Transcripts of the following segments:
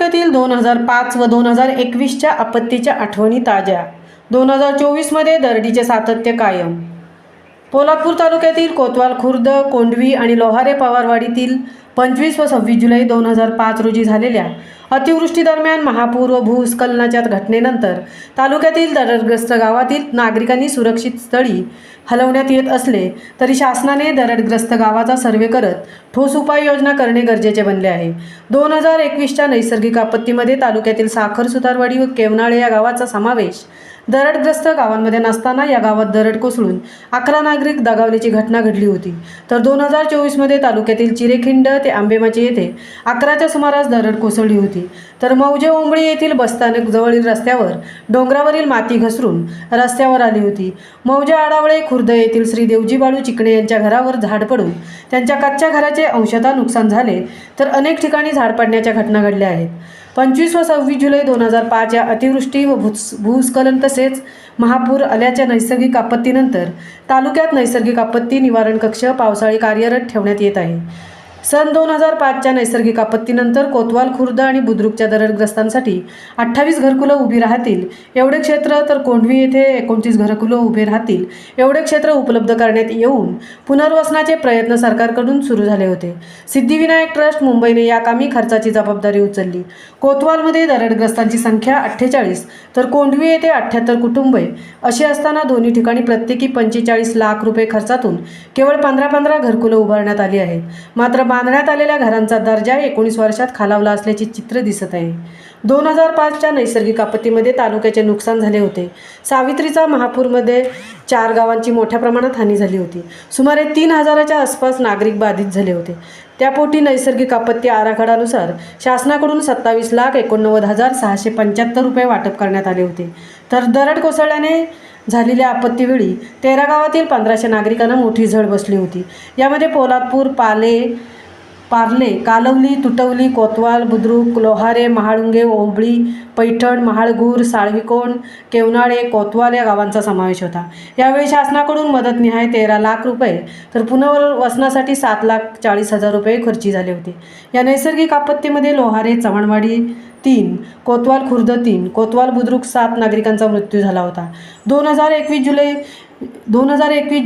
तालुक्यातील 2005 व 2021च्या आपत्तीच्या आठवणी ताज्या. 2024मध्ये दरडीचे सातत्य कायम. पोलादपूर तालुक्यातील कोतवाल खुर्द, कोंढवी आणि लोहारे पवारवाडीतील 25 व 26 जुलै 2005 रोजी झालेल्या अतिवृष्टीदरम्यान महापूर व भूस्खलनाच्या घटनेनंतर तालुक्यातील दरडग्रस्त गावातील नागरिकांनी सुरक्षित स्थळी हलवण्यात येत असले तरी शासनाने दरडग्रस्त गावाचा सर्वे करत ठोस उपाययोजना करणे गरजेचे बनले आहे. 2021च्या नैसर्गिक आपत्तीमध्ये तालुक्यातील साखर सुतारवाडी व केवनाळे या गावाचा समावेश दरडग्रस्त गावांमध्ये नसताना या गावात दरड कोसळून 11 नागरिक दगावल्याची घटना घडली होती. तर 2024मध्ये तालुक्यातील चिरेखिंड ते आंबेमाची येथे 11च्या सुमारास दरड कोसळली होती. तर मौजे ओंबळी येथील बसस्थानक जवळील रस्त्यावर डोंगरावरील माती घसरून रस्त्यावर आली होती. मौजे आडावळे खुर्द येथील श्री देवजी बाळू चिकणे यांच्या घरावर झाड पडून त्यांच्या कच्च्या घराचे अंशतः नुकसान झाले. तर अनेक ठिकाणी झाड पडण्याच्या घटना घडल्या आहेत. 25 व 26 जुलै 2005 या अतिवृष्टी व भूस्खलन तसेच महापूर आल्याच्या नैसर्गिक आपत्तीनंतर तालुक्यात नैसर्गिक आपत्ती निवारण कक्ष पावसाळी कार्यरत ठेवण्यात येत आहे. सन 2005च्या नैसर्गिक आपत्तीनंतर कोतवाल खुर्द आणि बुद्रुकच्या दरडग्रस्तांसाठी 28 घरकुलं उभी राहतील एवढे क्षेत्र, तर कोंढवी येथे 29 घरकुलं उभे राहतील एवढे क्षेत्र उपलब्ध करण्यात येऊन पुनर्वसनाचे प्रयत्न सरकारकडून सुरू झाले होते. सिद्धिविनायक ट्रस्ट मुंबईने या कामी खर्चाची जबाबदारी उचलली. कोतवालमध्ये दरडग्रस्तांची संख्या 48 तर कोंढवी येथे 78 कुटुंबे अशी असताना दोन्ही ठिकाणी प्रत्येकी 45 लाख रुपये खर्चातून केवळ 15 घरकुलं उभारण्यात आली आहेत. मात्र बांधण्यात आलेल्या घरांचा दर्जा 19 वर्षात खालावला असल्याचे चित्र दिसत आहे. 2005च्या नैसर्गिक आपत्तीमध्ये तालुक्याचे नुकसान झाले होते. सावित्रीचा महापूरमध्ये 4 गावांची मोठ्या प्रमाणात हानी झाली होती. सुमारे 3000च्या आसपास नागरिक बाधित झाले होते. त्यापोटी नैसर्गिक आपत्ती आराखड्यानुसार शासनाकडून 27,89,675 रुपये वाटप करण्यात आले होते. तर दरड कोसळल्याने झालेल्या आपत्तीवेळी 13 गावातील 1500 नागरिकांना मोठी झळ बसली होती. यामध्ये पोलादपूर, पार्ले, कालवली, तुटवली, कोतवाल, बुद्रुक, लोहारे, महाळुंगे, ओंबळी, पैठण, महाळगूर, साळविकोण, केवनाळे, कोतवाल या गावांचा समावेश होता. यावेळी शासनाकडून मदतनिहाय 13 लाख रुपये तर पुनर्वसनासाठी 7,40,000 रुपये खर्ची झाले होते. या नैसर्गिक आपत्तीमध्ये लोहारे, चव्हाणवाडी 3, कोतवाल खुर्द 3, कोतवाल बुद्रुक 7 नागरिकांचा मृत्यू झाला होता. 2021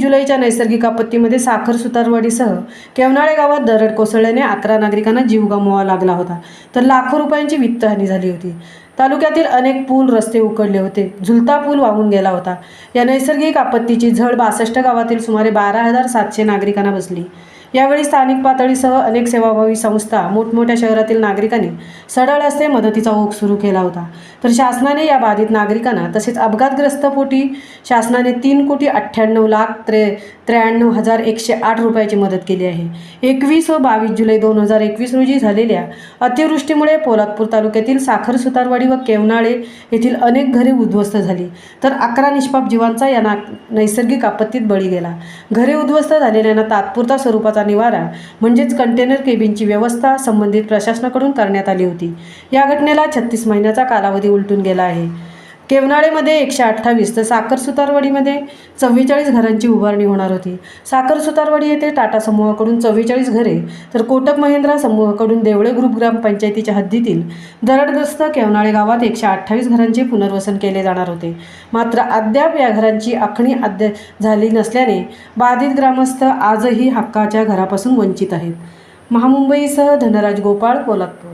जुलैच्या नैसर्गिक आपत्तीमध्ये साखर सुतारवाडीसह केवनाळे गावात दरड कोसळल्याने 11 नागरिकांना जीव गमवावा लागला होता. तर लाखो रुपयांची वित्तहानी झाली होती. तालुक्यातील अनेक पूल, रस्ते उखडले होते. झुलता पूल वाहून गेला होता. या नैसर्गिक आपत्तीची झळ 62 गावातील सुमारे 12,700 नागरिकांना बसली. यावेळी स्थानिक पातळीसह अनेक सेवाभावी संस्था, मोठमोठ्या शहरातील नागरिकांनी सढळ हस्ते मदतीचा ओघ सुरू केला होता. तर शासनाने या बाधित नागरिकांना तसेच अपघातग्रस्त पोटी शासनाने 3,93,93,108 रुपयाची मदत केली आहे. 21 व 22 जुलै 2021 रोजी झालेल्या अतिवृष्टीमुळे पोलादपूर तालुक्यातील साखर सुतारवाडी व केवनाळे येथील अनेक घरे उद्ध्वस्त झाली. तर 11 निष्पाप जीवांचा या नैसर्गिक आपत्तीत बळी गेला. घरे उद्ध्वस्त झालेल्यांना तात्पुरता स्वरूपाचा निवारा म्हणजेच कंटेनर केबिनची व्यवस्था संबंधित प्रशासनाकडून करण्यात आली होती. या घटनेला 36 महिन्याचा कालावधी उलटून गेला आहे. केवनाळेमध्ये 128 तर साखर सुतारवाडीमध्ये 44 घरांची उभारणी होणार होती. साखर सुतारवाडी येथे टाटा समूहाकडून 44 घरे तर कोटक महिंद्रा समूहाकडून देवळे ग्रुप ग्रामपंचायतीच्या हद्दीतील दरडग्रस्त केवनाळे गावात 128 घरांचे पुनर्वसन केले जाणार होते. मात्र अद्याप या घरांची आखणी झाली नसल्याने बाधित ग्रामस्थ आजही हक्काच्या घरापासून वंचित आहेत. महामुंबईसह धनराज गोपाळ, पोलादपूर.